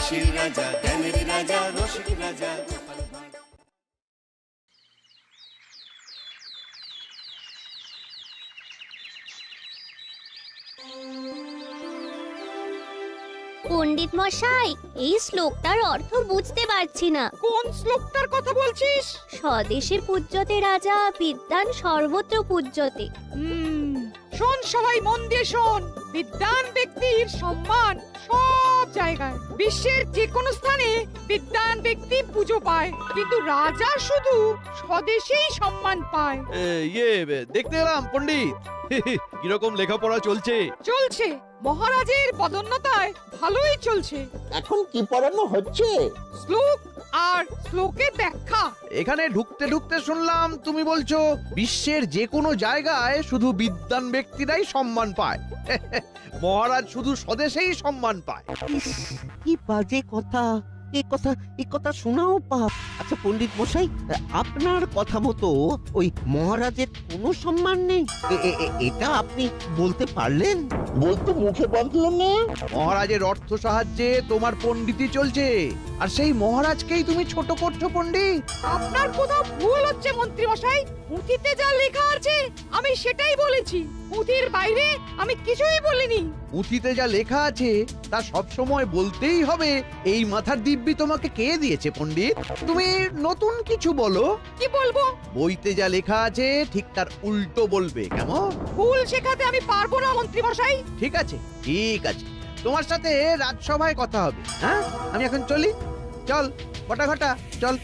হাসির রাজা, জ্ঞানের রাজা, রসিক রাজা। পণ্ডিত মশাই, এই শ্লোকটার অর্থ বুঝতে পারছি না। কোন শ্লোকটার কথা বলছিস? স্বদেশে পূজ্যতে রাজা, বিদ্যান সর্বত্র পূজ্যতে। শোন, সবাই মন দিয়ে শোন। বিদ্বান ব্যক্তির সম্মান সব জায়গায়, বিশ্বের যে কোনো স্থানে বিদ্বান ব্যক্তি পুজো পায়, কিন্তু রাজা শুধু স্বদেশেই সম্মান পায়। দেখতে এলাম পণ্ডিত, কিরকম লেখাপড়া চলছে? চলছে, মহারাজের পদোন্নতায় ভালোই চলছে। এখন কি পড়ানো হচ্ছে? শ্লোক আর শ্লোকের ব্যাখ্যা। এখানে ঢুকতে ঢুকতে শুনলাম তুমি বলছো বিশ্বের যে কোনো জায়গায় শুধু বিদ্বান ব্যক্তিরাই সম্মান পায়। মহারাজ শুধু স্বদেশেই সম্মান পায়। কি বাজে কথা! এ কথা শোনাও পাপ। আচ্ছা পণ্ডিত মশাই, আপনার কথা মতো ওই মহারাজের কোনো সম্মান নেই, এটা আপনি বলতে পারলেন? বলতে মুখে বাঁধল না। মহারাজের অর্থ সাহায্যে তোমার পণ্ডিতি চলছে, আর সেই মহারাজকেই তুমি ছোট করছো পণ্ডিত। আপনার কোথাও ভুল হচ্ছে মন্ত্রী মশাই। পুঁথিতে যা লেখা আছে আমি সেটাই বলেছি, পুঁথির বাইরে আমি কিছুই বলিনি। পুঁথিতে যা লেখা আছে তা সব সময় বলতেই হবে, এই মাথার দিব্যি তোমাকে কে দিয়েছে পণ্ডিত? তুমি নতুন কিছু বলো। কি বলবো? বইতে যা লেখা আছে ঠিক তার উল্টো বলবে, কেমন? ভুল শেখাতে আমি পারবো না মন্ত্রী মশাই। ঠিক আছে, ঠিক আছে, তোমার সাথে রাজসভায় কথা হবে। হ্যাঁ, আমি এখন চলি। চল বটা ঘটা, চল।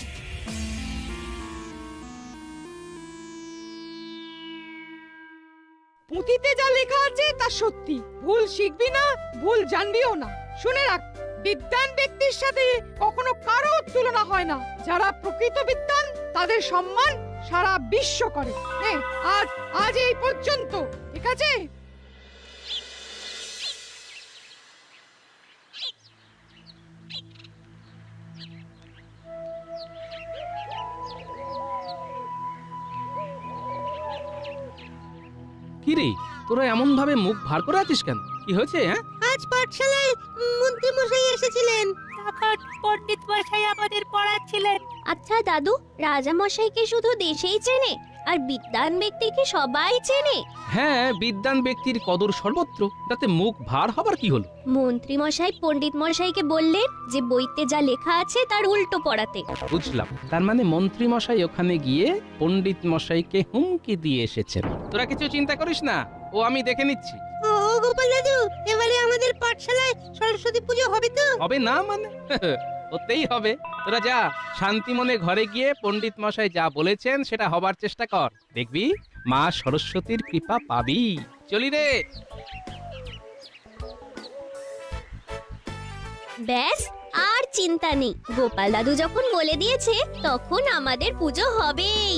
পুঁথিতে যা লেখা আছে তা সত্যি, ভুল শিখবি না, ভুল জানবিও না। শুনে রাখ, বিদ্বান ব্যক্তির সাথে কখনো কারো তুলনা হয় না। যারা প্রকৃত বিদ্বান তাদের সম্মান সারা বিশ্ব করে। আজ এই পর্যন্ত, ঠিক আছে? কিরে, তোরা এমন ভাবে মুখ ভার করে আছিস কেন? কি হয়েছে? আজ পাঠশালায় মন্ত্রী মশাই এসেছিলেন, তখন পণ্ডিত মশাই আমাদের পড়াচ্ছিলেন। আচ্ছা দাদু, রাজা মশাইকে শুধু দেশেই চেনে, আর বিদ্বান ব্যক্তিকে সবাই চেনে? হ্যাঁ, বিদ্বান ব্যক্তির কদর সর্বত্র, তাতে মুখ ভার হবার কি হলো? মন্ত্রী মশাই পণ্ডিত মশাইকে বললেন যে বইতে যা লেখা আছে তার উল্টো পড়াতে। বুঝলাম, তার মানে মন্ত্রী মশাই ওখানে গিয়ে পণ্ডিত মশাইকে হুমকি দিয়ে এসেছেন। তোরা কিছু চিন্তা করিস না, ও আমি দেখে নিচ্ছি। ও গোপাল দাদু, এবারে আমাদের পাঠশালায় সরস্বতী পুজো হবে তো? হবে না মানে? হতেই হবে। তোরা যা, শান্তি মনে ঘরে গিয়ে পণ্ডিত মশাই যা বলেছেন সেটা হবার চেষ্টা কর, দেখবি মা সরস্বতীর কৃপা পাবি। চলি রে। ব্যাস, আর চিন্তা নেই। গোপাল দাদু যখন বলে দিয়েছে তখন আমাদের পুজো হবেই।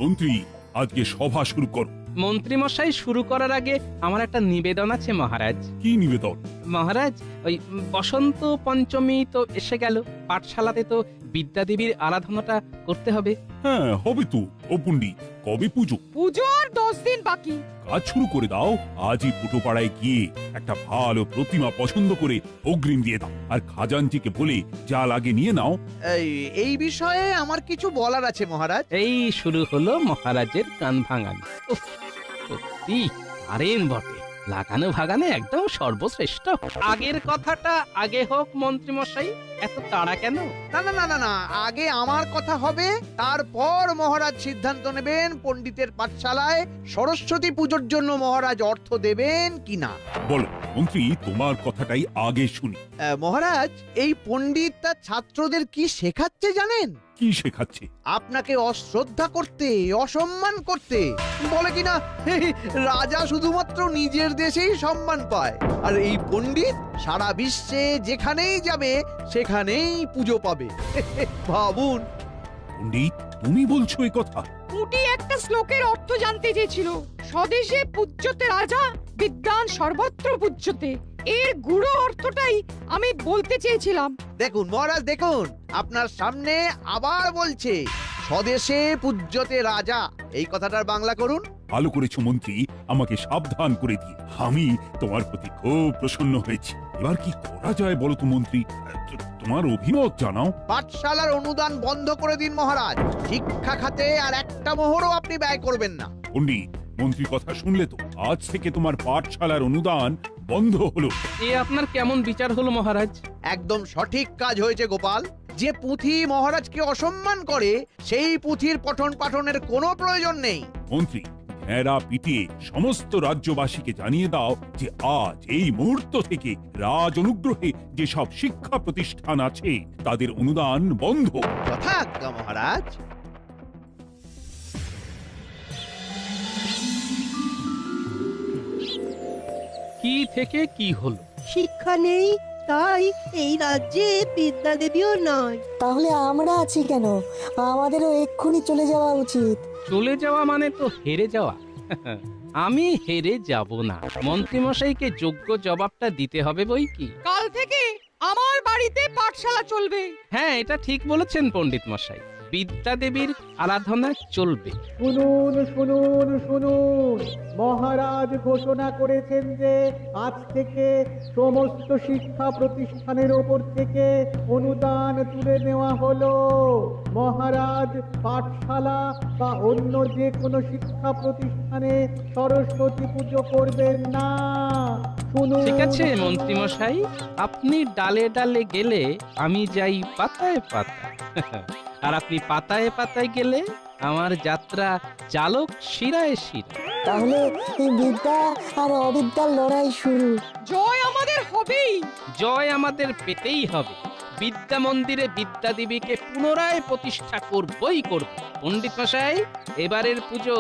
মন্ত্রী, আজকে সভা শুরু করো। মন্ত্রী মশাই শুরু করার আগে আমার একটা নিবেদন আছে মহারাজ। কি নিবেদন? মহারাজ, ওই বসন্ত পঞ্চমী তো এসে গেল, পাঠশালাতে তো বিদ্যাদেবীর আরাধনাটা করতে হবে। হ্যাঁ, হবে তো। ও পণ্ডিত, কবে পুজো? পুজোর 10 দিন বাকি। কাজ শুরু করে দাও। আজই পুটোপাড়ায় গিয়ে একটা ভালো প্রতিমা পছন্দ করে অগ্রিম দিয়ে দাও, আর খাজাঞ্চিকে বলে যা লাগে নিয়ে নাও। এই বিষয়ে আমার কিছু বলার আছে মহারাজ। এই শুরু হলো মহারাজের কান ভাঙানি। উফ, সত্যি পারেন বটে, লাগানো ভাগানে একদম সর্বশ্রেষ্ঠ। আগের কথাটা আগে হোক মন্ত্রী মশাই, এত তাড়া কেন? না না না না না, আগে আমার কথা হবে, তারপর মহারাজ সিদ্ধান্ত নেবেন পণ্ডিতের পাঠশালায় সরস্বতী পুজোর জন্য মহারাজ অর্থ দেবেন কিনা। বলো মন্ত্রী, তোমার কথাটাই আগে শুনি। মহারাজ, এই পণ্ডিত তার ছাত্রদের কি শেখাচ্ছে জানেন? কি শেখাচ্ছে? আপনাকে অশ্রদ্ধা করতে, অসম্মান করতে। বলে কিনা রাজা শুধুমাত্র নিজের দেশেই সম্মান পায়, আর এই পণ্ডিত সারা বিশ্বে যেখানেই যাবে সেখানেই পুজো পাবে। ভাবুন। পণ্ডিত, তুমি বলছো এই কথা? পুঁটি একটা শ্লোকের অর্থ জানতে চেয়েছিল। স্বদেশে পূজ্যতে রাজা, বিদ্বান সর্বত্র পূজ্যতে। এর গুঁড়ো অর্থটাই আমি বলতে চেয়েছিলাম। দেখুন মহারাজ দেখুন, আপনার সামনে আবার বলছে স্বদেশে পূজ্যতে রাজা, এই কথাটার বাংলা করুন। ভালো করেছো মন্ত্রী আমাকে সাবধান করে দিয়ে। আমি তোমার প্রতি খুব প্রসন্ন হয়েছি। এবার কি করা যায় বলো তো মন্ত্রী, তোমার অভিমত জানাও। পাঠশালার অনুদান বন্ধ করে দিন মহারাজ। শিক্ষা খাতে আর একটা মোহরও আপনি ব্যয় করবেন না। পণ্ডিত, মন্ত্রীর কথা শুনলে তো? আজ থেকে তোমার পাঠশালার অনুদান বন্ধ হলো। এ আপনার কেমন বিচার হলো মহারাজ? একদম সঠিক কাজ হয়েছে গোপাল। যে পুঁথি মহারাজকে অসম্মান করে সেই পুঁথির পঠন পাঠনের কোনো প্রয়োজন নেই। মন্ত্রী, ভেড়া পিটিয়ে সমস্ত রাজ্যবাসীকে জানিয়ে দাও যে আজ এই মুহূর্ত থেকে রাজ অনুগ্রহে যেসব শিক্ষা প্রতিষ্ঠান আছে তাদের অনুদান বন্ধ। যথাজ্ঞা মহারাজ। কি থেকে কি হলো? শিক্ষা নেই, তাই এই রাজ্যে বিদ্যা দেবীও নয়। তাহলে আমরা আছি কেন? আমাদেরও এক্ষুনি চলে যাওয়া উচিত। চলে যাওয়া মানে তো হেরে যাওয়া। আমি হেরে যাব না। মন্ত্রীমশাইকে যোগ্য জবাবটা দিতে হবে বই কি। কাল থেকে আমার বাড়িতে পাঠশালা চলবে। হ্যাঁ, এটা ঠিক বলেছেন পণ্ডিত মশাই। বিদ্যা দেবীর আরাধনা চলবে। শুনুন শুনুন শুনুন, মহারাজ ঘোষণা করেছেন যে আজ থেকে সমস্ত শিক্ষা প্রতিষ্ঠানের ওপর থেকে অনুদান তুলে নেওয়া হলো। মহারাজ পাঠশালা বা অন্য যে কোনো শিক্ষা প্রতিষ্ঠানে সরস্বতী পুজো করবেন না। শুনুন। ঠিক আছে মন্ত্রীমশাই, আপনি ডালে ডালে গেলে আমি যাই পাতায় পাতায়। আর আপনি পাতায় পাতায় গেলে আমার যাত্রা চালক শিরায় শিরা। তাহলে এই বিদ্যা আর অবিদ্যার লড়াই শুরু। জয় আমাদের হবেই। জয় আমাদের পেতেই হবে। বিদ্যা মন্দিরে বিদ্যা দেবীকে পুনরায় প্রতিষ্ঠা করবই করব। পণ্ডিত মশাই, এবারের পুজো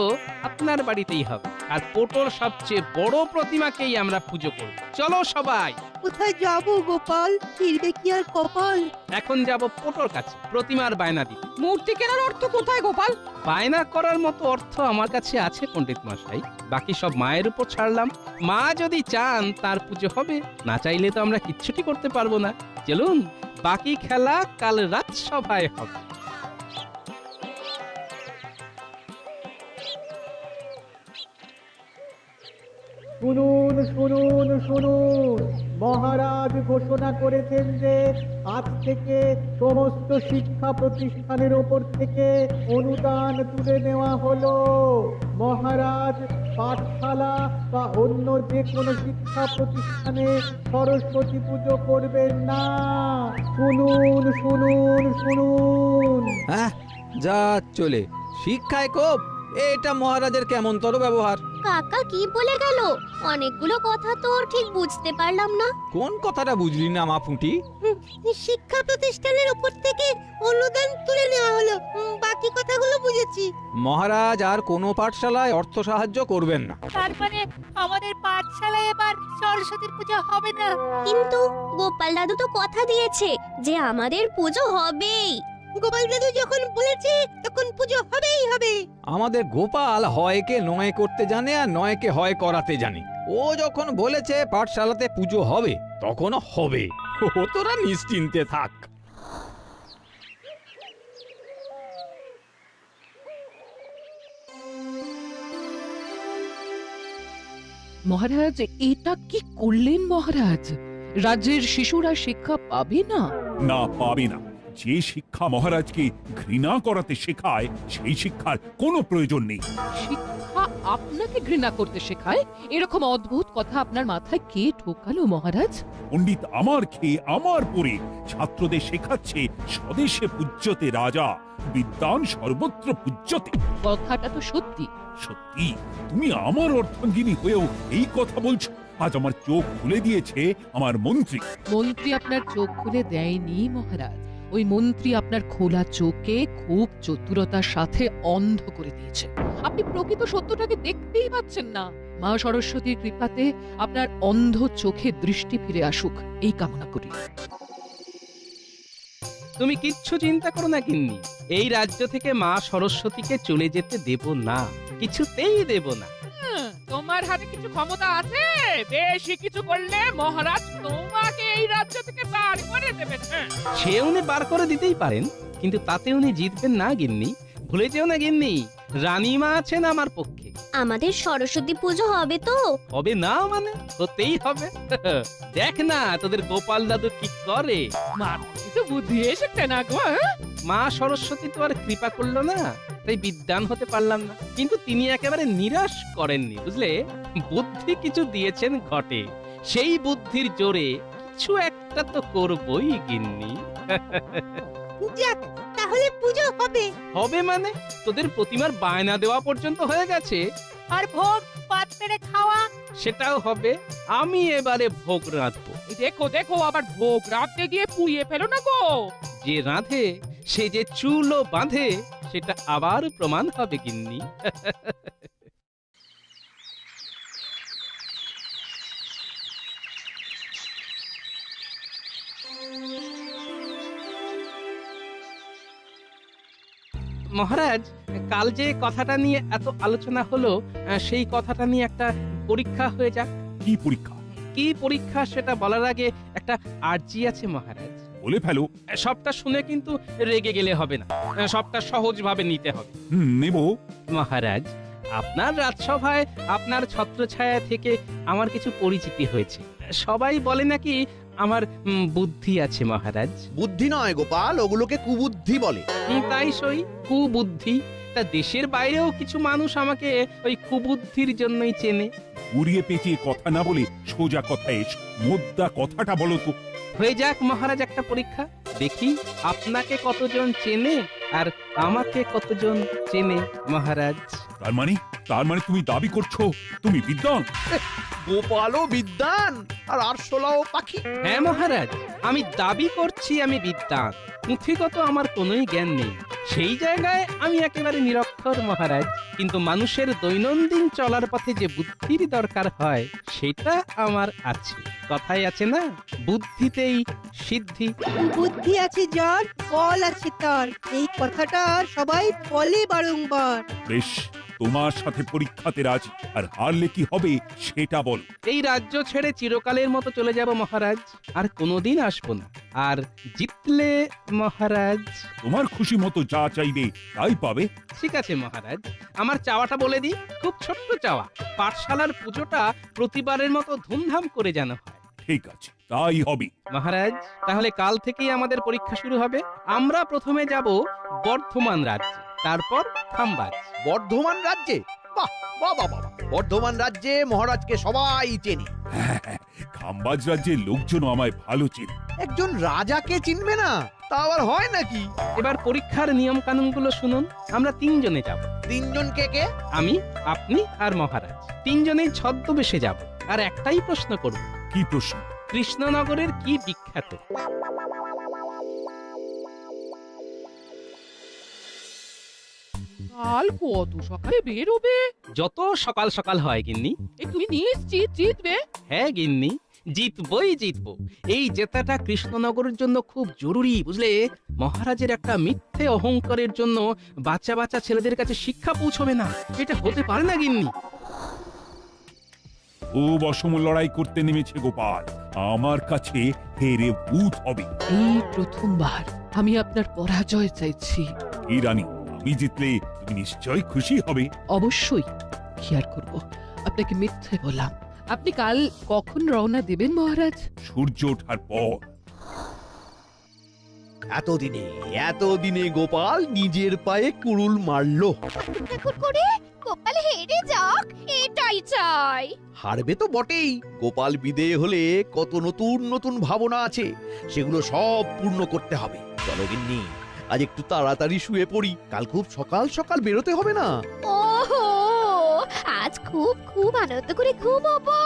আপনার বাড়িতেই হবে। আর পোটোর সবচেয়ে বড় প্রতিমাকেই আমরা পুজো করব। চলো সবাই। কোথায় যাব গোপাল? ফিরবে কি আর কপাল? এখন যাব পোটোর কাছে প্রতিমার বায়না দিতে। মূর্তি কেনার অর্থ কোথায় গোপাল? বায়না করার মতো অর্থ আমার কাছে আছে পণ্ডিত মশাই। বাকি সব মায়ের উপর ছাড়লাম। মা যদি চান তার পুজো হবে, না চাইলে তো আমরা কিচ্ছুটি করতে পারবো না। চলুন, বাকি খেলা কাল রাত সভায় হবে। শুনুন শুনুন শুনুন, মহারাজ ঘোষণা করেছেন যে আজ থেকে সমস্ত শিক্ষা প্রতিষ্ঠানের ওপর থেকে অনুদান তুলে নেওয়া হলো। মহারাজ পাঠশালা বা অন্য যে কোনো শিক্ষা প্রতিষ্ঠানে সরস্বতী পুজো করবেন না। শুনুন শুনুন শুনুন। হ্যাঁ, যা চলে শিক্ষায় কোপ, এটা মহারাজের কেমনতর ব্যবহার। কাকা কি বলে গেল? অনেকগুলো কথা তো ঠিক বুঝতে পারলাম না। কোন কথাটা বুঝলি না মা ফুটি? শিক্ষা প্রতিষ্ঠানের উপর থেকে অনুদান তুলে নেওয়া হলো, বাকি কথাগুলো বুঝেছি। মহারাজ আর কোনো পাঠশালায় অর্থ সাহায্য করবেন না। তার মানে আমাদের পাঠশালায় এবার সরস্বতীর পূজা হবে না। কিন্তু গোপাল দাদু তো কথা দিয়েছে যে আমাদের পুজো হবেই। গোপাল দাদু যখন বলেছে তখন পুজো হবেই হবে। আমাদের গোপাল হয়কে নয় করতে জানে আর নয়কে হয় করাতে জানে। ও যখন বলেছে পাঠশালাতে পুজো হবে, তখন হবে। ও তোরা নিশ্চিন্তে থাক। মহারাজ, এটা কি করলেন মহারাজ? রাজ্যের শিশুরা শিক্ষা পাবে না? না, পাবে না। যে শিক্ষা মহারাজকে ঘৃণা করাতে শেখায় সেই শিক্ষার কোনো প্রয়োজন নেই। শিক্ষা আপনাকে ঘৃণা করতে শেখায়? এরকম অদ্ভুত কথা আপনার মাথায় কে ঢোকালো মহারাজ? পণ্ডিত আমার খেয়ে আমার পরে ছাত্রদের শেখাচ্ছে স্বদেশে পূজ্যতে রাজা, বিদ্বান সর্বত্র পূজ্যতে। কথাটা তো সত্যি। সত্যি? তুমি আমার অর্ধাঙ্গিনী হয়েও এই কথা বলছো? আজ আমার চোখ খুলে দিয়েছে আমার মন্ত্রী। মন্ত্রী আপনার চোখ খুলে দেয়নি মহারাজ। ওই মন্ত্রী আপনার খোলা চোখে খুব চতুরতার সাথে অন্ধ করে দিয়েছে। আপনি প্রকৃত সত্যটাকে দেখতেই পাচ্ছেন না। মা সরস্বতীর কৃপাতে আপনার অন্ধ চোখে দৃষ্টি ফিরে আসুক, এই কামনা করি। তুমি কিচ্ছু চিন্তা করো না গিন্নি। এই রাজ্য থেকে মা সরস্বতীকে চলে যেতে দেব না, কিছুতেই দেব না। তোমার হাতে কিছু ক্ষমতা আছে? বেশি কিছু করলে মহারাজ তোমাকে এই রাজ্য থেকে বার করে দেবেন। সে উনি বার করে দিতেই পারেন, কিন্তু তাতে উনি জিতবেন না গিন্নি। ভুলে যেও না গিন্নি, রানীমা আছেন আমার পক্ষে। আমাদের সরস্বতী পুজো হবে তো? হবে না মানে? হতেই হবে। দেখ না তোদের গোপাল দাদু কি করে। মাথায় কিছু বুদ্ধি এসেছে না গো? মা সরস্বতী তো আর কৃপা করলো না, তাই বিদ্বান হতে পারলাম না। কিন্তু তিনি একেবারে নিরাশ করেননি, বুঝলে। বুদ্ধি কিছু দিয়েছেন ঘটে, সেই বুদ্ধির জোরে কিছু একটা তো করবই গিন্নি। যাক, তাহলে পুজো হবে। হবে মানে? তোদের প্রতিমার বায়না দেওয়া পর্যন্ত হয়ে গেছে। আর ভোগ পাত পেরে খাওয়া? সেটাও হবে। আমি এবারে ভোগ রাঁধবো। দেখো দেখো, আবার ভোগ রাঁধতে গিয়ে পুড়িয়ে ফেলো না গো। যে রাঁধে সে যে চুলও বাঁধে, সেটা আবার প্রমাণ হবে গিন্নি। মহারাজ, কাল যে কথাটা নিয়ে এত আলোচনা হলো, সেই কথাটা নিয়ে একটা পরীক্ষা হয়ে যাক। কি পরীক্ষা? কি পরীক্ষা সেটা বলার আগে একটা আর্জি আছে মহারাজ। বলে ফেলো। সবটা শুনে কিন্তু রেগে গেলে হবে না, সবটা সহজভাবে নিতে হবে। নেব। মহারাজ, আপনার রাজসভায় আপনার ছত্রছায়া থেকে আমার কিছু পরিচিতি হয়েছে। সবাই বলে নাকি আমার বুদ্ধি আছে মহারাজ। বুদ্ধি নয় গোপাল, ওগুলোকে কুবুদ্ধি বলে। তাই সই, কুবুদ্ধি। তা দেশের বাইরেও কিছু মানুষ আমাকে ওই কুবুদ্ধির জন্যই চেনে। উড়িয়ে পেঁচিয়ে কথা না বলে সোজা কথা এসো। মোদ্দা কথাটা বলো তো। হয়ে যাক মহারাজ একটা পরীক্ষা, দেখি আপনাকে কতজন চেনে আর আমাকে কতজন চেনে মহারাজ। তার মানে তুমি দাবি করছো তুমি বিদ্বান? গোপালও বিদ্বান আর আরশোলাও পাখি। হ্যাঁ মহারাজ, আমি দাবি করছি আমি বিদ্বান, পুঁথিগত আমার কোনোই জ্ঞান নেই। সেই জায়গায় আমি একেবারে নিরক্ষর মহারাজ, কিন্তু মানুষের দৈনন্দিন চলার পথে যে বুদ্ধির দরকার হয় সেটা আমার আছে। কথাই আছে না, বুদ্ধিতেই সিদ্ধি। বুদ্ধি আছে যার, বল আছে তার, এই কথাটা সবাই বলে বারংবার। বেশ, তোমার সাথে পরীক্ষাতে রাজি। আর হারলে কি হবে সেটা বল। এই রাজ্য ছেড়ে চিরকালের মতো চলে যাব মহারাজ, আর কোনোদিন আসবো না। আর জিতলে মহারাজ তোমার খুশি মতো যা চাইবে তাই পাবে। ঠিক আছে মহারাজ, আমার চাওয়াটা বলে দিই, খুব ছোট্ট চাওয়া। পাঠশালার পুজোটা প্রতিবারের মতো ধুমধাম করে যেন হয়। ঠিক আছে, তাই হবে মহারাজ। তাহলে কাল থেকেই আমাদের পরীক্ষা শুরু হবে। আমরা প্রথমে যাব বর্ধমান রাজ্যে, তারপর খাম্বাজ। বর্ধমান রাজ্যে? বাহ বাহ বাহ বাহ! বর্ধমান রাজ্যে মহারাজকে সবাই চেনে। খাম্বাজ রাজ্যের লোকজনও আমায় ভালো চেনে। একজন রাজাকে চিনবে না, তা আবার হয় নাকি? এবার পরীক্ষার নিয়ম কানুনগুলো শুনুন। আমরা তিনজনে যাব। তিনজন কে কে? আমি, আপনি আর মহারাজ। তিনজনেই ছদ্মবেশে যাব, আর একটাই প্রশ্ন করব। কি প্রশ্ন? কৃষ্ণনগরের কি বিখ্যাত? কাল কত সকালে বেরোবে? যত সকাল সকাল হয় গিন্নি। তুমি নিশ্চিত জিতবে? হ্যাঁ গিন্নি, জিতবই জিতবো। এই জেতাটা কৃষ্ণনগরের জন্য খুব জরুরি, বুঝলে। মহারাজের একটা মিথ্যে অহংকারের জন্য বাচ্চা বাচ্চা ছেলেদের কাছে শিক্ষা পৌঁছবে না, এটা হতে পারে না গিন্নি। খুব অসম লড়াই করতে নেমেছে গোপাল, আমার কাছে হেরে ভূত হবে। এই প্রথমবার আমি আপনার পরাজয় চাইছি। এই রানী, আমি জিতলে তুমি নিশ্চয় খুশি হবে। অবশ্যই। কি আর করব, আপনাকে মিথ্যে বললাম। আপনি কাল কখন রওনা দেবেন মহারাজ? সূর্য ওঠার পর। এতদিনে গোপাল নিজের পায়ে কুড়ুল মারলো। করে গোপাল হেরে যাক, এটাই চাই। হারবে তো বটেই। গোপাল বিদেয় হলে কত নতুন নতুন ভাবনা আছে, সেগুলো সব পূর্ণ করতে হবে। চলো গিন্নি, আজ একটু তাড়াতাড়ি শুয়ে পড়ি, কাল খুব সকাল সকাল বেরোতে হবে না? ওহো, আজ খুব খুব আনন্দ করে ঘুমাবো,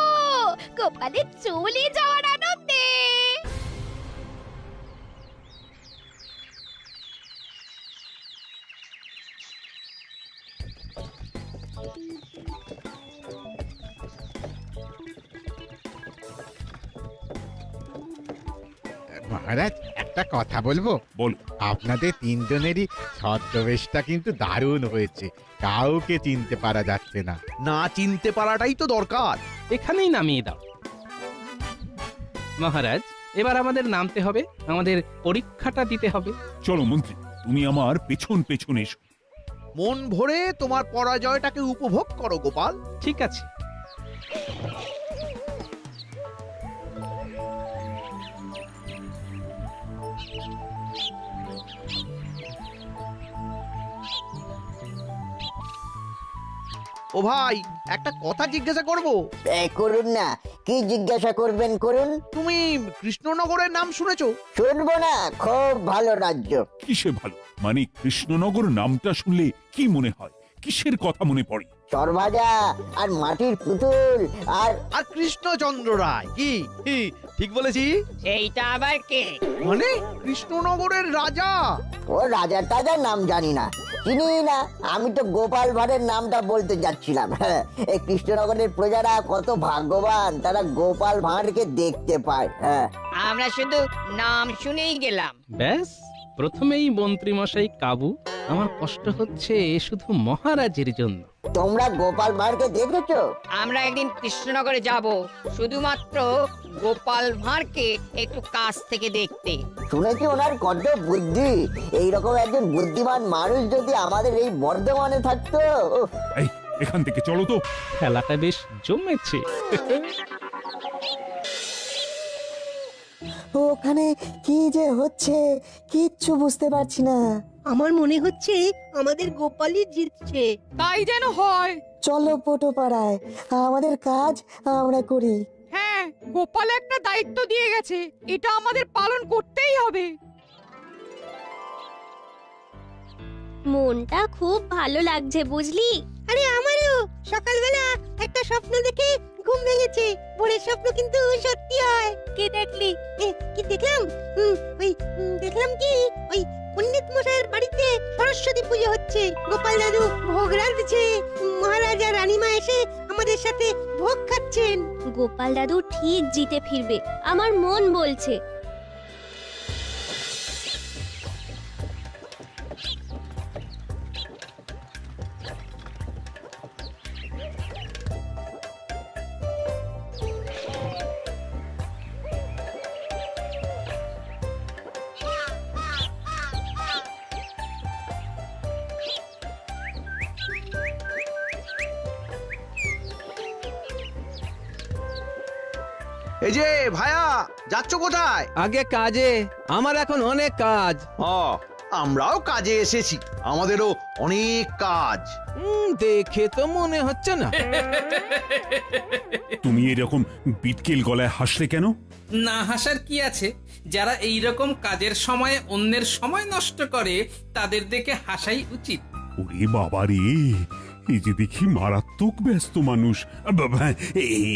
গোপালের চলে যাওয়ার আনন্দে। মহারাজ, একটা কথা বলবো? বল। আপনাদের তিনজনেরই ছদ্মবেশটা কিন্তু দারুণ হয়েছে, কাউকে চিনতে পারা যাচ্ছে না। না চিনতে পারাটাই তো দরকার। এখানেই নামিয়ে দাও। মহারাজ, এবার আমাদের নামতে হবে, আমাদের পরীক্ষাটা দিতে হবে। চলো মন্ত্রী, তুমি আমার পেছন পেছন এসো। মন ভরে তোমার পরাজয়টাকে উপভোগ করো গোপাল। ঠিক আছে। ও ভাই, একটা কথা জিজ্ঞাসা করব। করুন না, কি জিজ্ঞাসা করবেন করুন। তুমি কৃষ্ণনগরের নাম শুনেছো? শুনবো না, খুব ভালো রাজ্য। কিসে ভালো? মানে কৃষ্ণনগর নামটা শুনলে কি মনে হয়? কিসের কথা মনে পড়ে? চরভাজা আর মাটির পুতুল আর কৃষ্ণচন্দ্র রায়। কি ঠিক বলেছি? এইটা আবার কে? মানে কৃষ্ণনগরের রাজা। ও রাজা টাজার নাম জানি না, চিনি না। আমি তো গোপাল ভাঁড়ের নামটা বলতে যাচ্ছিলাম। হ্যাঁ, এই কৃষ্ণনগরের প্রজারা কত ভাগ্যবান, তারা গোপাল ভাঁড়কে দেখতে পায়। হ্যাঁ, আমরা শুধু নাম শুনেই গেলাম। ব্যাস, প্রথমেই মন্ত্রী মশাই কাবু। আমার কষ্ট হচ্ছে শুধু মহারাজের জন্য। তোমরা গোপাল ভাঁড়কে দেখেছো? আমরা একদিন কৃষ্ণনগরে যাব শুধুমাত্র গোপাল ভাঁড়কে একটু কাছ থেকে দেখতে। শুনেছি ওনার কত বুদ্ধি। এইরকম একজন বুদ্ধিমান মানুষ যদি আমাদের এই বর্ধমানে থাকতো। এই, এখান থেকে চলো তো। খেলাটা বেশ জমেছে। ওখানে কি যে হচ্ছে কিচ্ছু বুঝতে পারছি না। আমার মনে হচ্ছে আমাদের গোপালই জিতছে। তাই যেন হয়। চলো পোটো পাড়ায়, আমাদের কাজ আমরা করি। হ্যাঁ, গোপাল একটা দায়িত্ব দিয়ে গেছে, এটা আমাদের পালন করতেই হবে। মনটা খুব ভালো লাগছে বুঝলি। আরে আমারও সকালবেলা একটা স্বপ্ন দেখে ঘুম ভেঙেছে। ভোরের স্বপ্ন কিন্তু সত্যি হয়। কে দেখলি? কি দেখলাম? দেখলাম কি ওই পণ্ডিত মশাইয়ের বাড়িতে সরস্বতী পুজো হচ্ছে। গোপাল দাদু ভোগ রাঁধছে, মহারাজা রানীমা এসে আমাদের সাথে ভোগ খাচ্ছেন। গোপাল দাদু ঠিক জিতে ফিরবে, আমার মন বলছে। এই যে ভায়া, যাচ্ছ কোথায়? আগে কাজে, আমার এখন অনেক কাজ। আমরাও কাজে এসেছি, আমাদেরও অনেক কাজ। দেখে তো মনে হচ্ছে না। তুমি এরকম বিটকেল গলায় হাসলে কেন? না হাসার কি আছে? যারা এই রকম কাজের সময় অন্যের সময় নষ্ট করে তাদের দেখে হাসাই উচিত। ওরে বাবা রে, এই যে দেখি মারাত্মক ব্যস্ত মানুষ।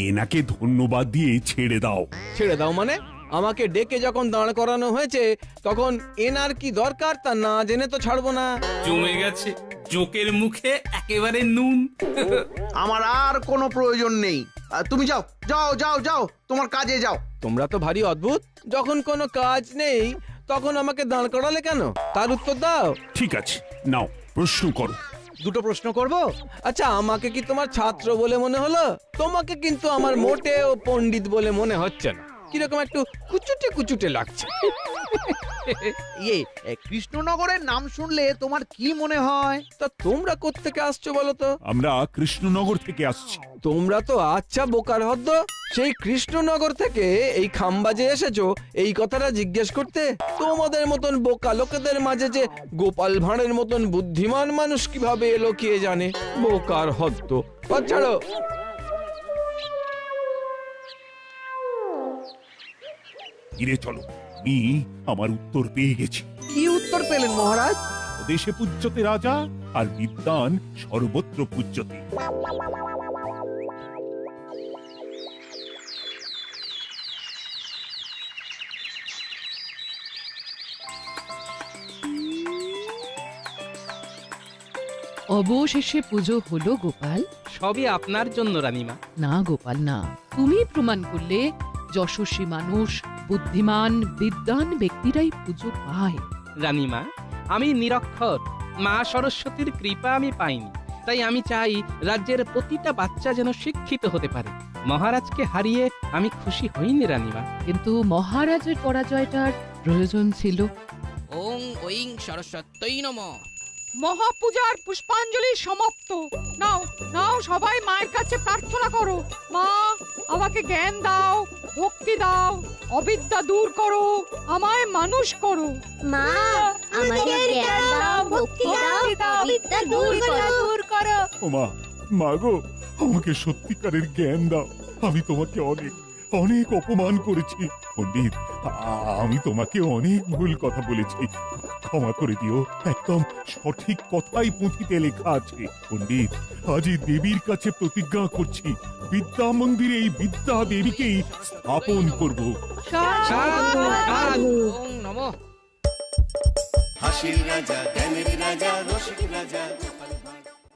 এনাকে ধন্যবাদ দিয়ে ছেড়ে দাও। ছেড়ে দাও মানে? আমাকে ডেকে যখন দাঁড় করানো হয়েছে তখন এনার কি দরকার তা না জেনে তো ছাড়বো না। জমে গেছে জোকের মুখে একেবারে নুন। আমার আর কোনো প্রয়োজন নেই, তুমি যাও যাও যাও যাও, তোমার কাজে যাও। তোমরা তো ভারী অদ্ভুত, যখন কোনো কাজ নেই তখন আমাকে দাঁড় করালে কেন তার উত্তর দাও। ঠিক আছে, নাও প্রশ্ন করো। দুটো প্রশ্ন করব? আচ্ছা, আমাকে কি তোমার ছাত্র বলে মনে হলো? তোমাকে কিন্তু আমার মোটেও পণ্ডিত বলে মনে হচ্ছে না, কিরকম একটু কুচুটে কুচুটে লাগছে। কৃষ্ণনগরের নাম শুনলে তোমার কি মনে হয়? তা তোমরা কোত্থেকে আসছো বলো তো? আমরা কৃষ্ণনগর থেকে আসছি। তোমরা তো আচ্ছা বোকার হদ্দ, সেই কৃষ্ণনগর থেকে এই খাম্বাজে এসেছো এই কথাটা জিজ্ঞেস করতে? তোমাদের মতন বোকা লোকেদের মাঝে যে গোপাল ভাঁড়ের মতন বুদ্ধিমান মানুষ কিভাবে এলো কে জানে। বোকার হদ্দ। ছাড়ো। ফিরে চলো, আমি আমার উত্তর পেয়ে গেছি। কি উত্তর পেলেন মহারাজ? দেশে পূজ্যতে রাজা আর বিদ্বান সর্বত্র পূজ্যতে। অবশেষে পুজো হলো গোপাল। সবই আপনার জন্য রানীমা। না গোপাল না, তুমি প্রমাণ করলে যশস্বী মানুষ বুদ্ধিমান বিদ্বান ব্যক্তিরাই পুজো পায়। রানীমা, আমি নিরক্ষর, মা সরস্বতীর কৃপা আমি পাইনি। তাই আমি চাই রাজ্যের প্রতিটা বাচ্চা যেন শিক্ষিত হতে পারে। মহারাজকে হারিয়ে আমি খুশি হইনি রানীমা। কিন্তু মহারাজের পরাজয়টার প্রয়োজন ছিল। ওং ওইং সরস্বত্যই নমঃ। মহাপূজার পুষ্পাঞ্জলি সমাপ্ত। নাও নাও, সবাই মায়ের কাছে প্রার্থনা করো। মা, আমাকে জ্ঞান দাও, ভক্তি দাও, অবিদ্যা দূর করো, আমায় মানুষ করো। মা, আমাদের জ্ঞান দাও, ভক্তি দাও, অবিদ্যা দূর করো। ও মা, মা গো, আমাকে সত্যিকারের জ্ঞান দাও। আমি তোমাকে অনেক অনেক অপমান করেছি পণ্ডিত। আমি তোমাকে অনেক ভুল কথা বলেছি, ক্ষমা করে দিও। একদম সঠিক কথাই পুঁথিতে লেখা আছে পণ্ডিত। আজই দেবীর কাছে প্রতিজ্ঞা করছি, বিদ্যা মন্দিরে এই বিদ্যা দেবীকেই স্থাপন করব। ওং নমঃ। হাসির রাজা, জ্ঞানের রাজা, রসিক রাজা।